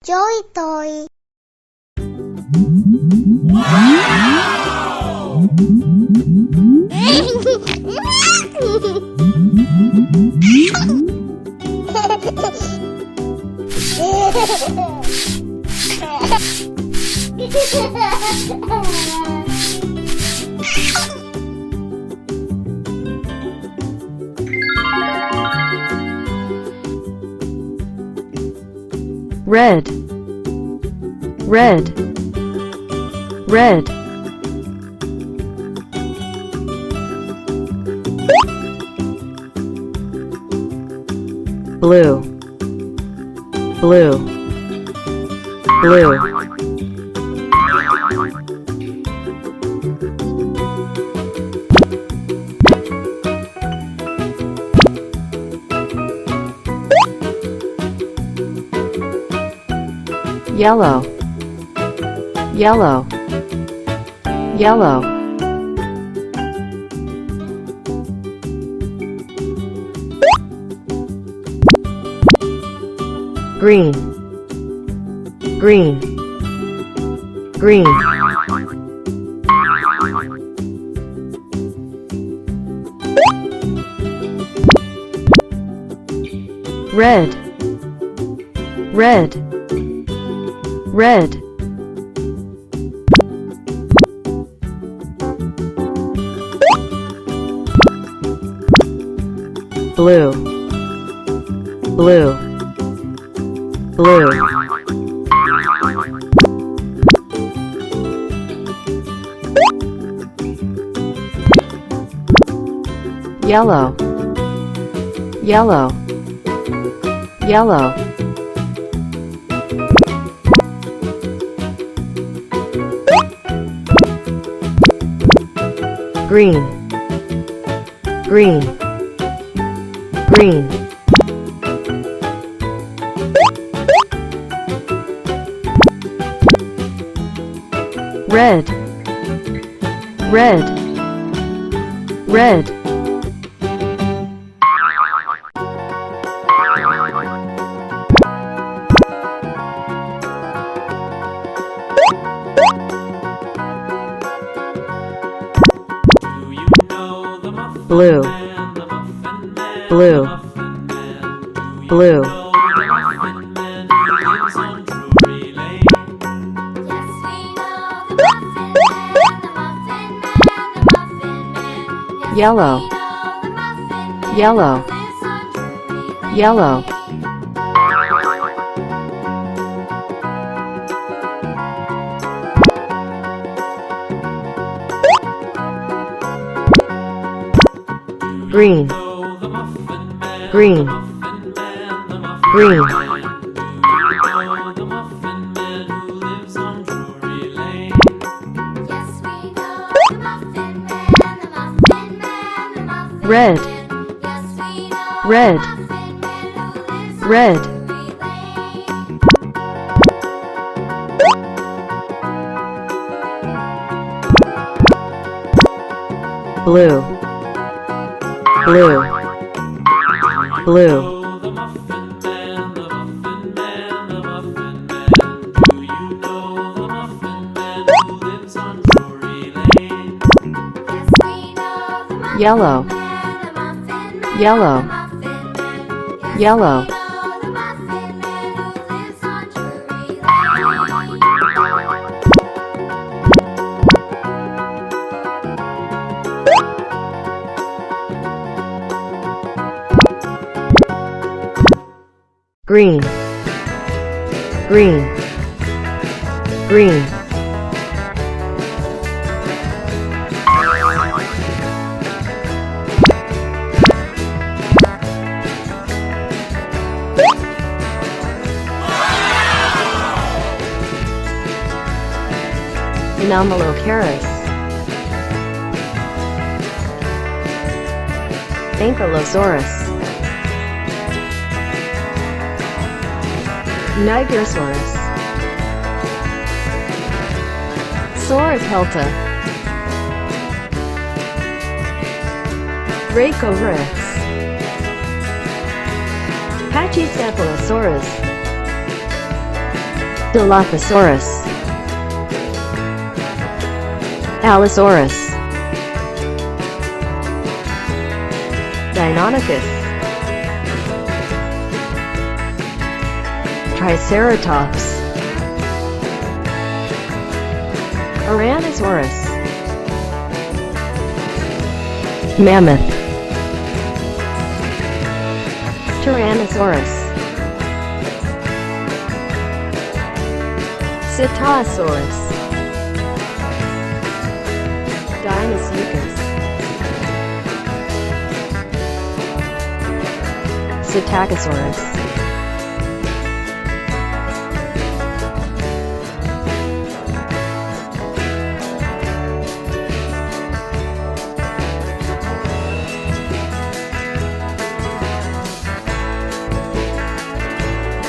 Joy Toy. Red, red, red. Blue, blue, blue. Yellow, yellow, yellow. Green, green, green. Red, red, red. Blue, blue, blue. Yellow, yellow, yellow. Green, green, green. Red, red, red. Blue, blue, blue. Yellow, yellow, yellow. Green, green, green. Red, red, red. Blue, blue, blue. Yellow, yellow, yellow. Green, green, green. Anomalocaris, Ankylosaurus, Nigersaurus, Sauropelta, Dracorex, Pachycephalosaurus, Dilophosaurus, Allosaurus, Deinonychus, Triceratops, Tyrannosaurus, Mammoth, Tyrannosaurus, Cetalosaurus, Deinosuchus, Psittacosaurus.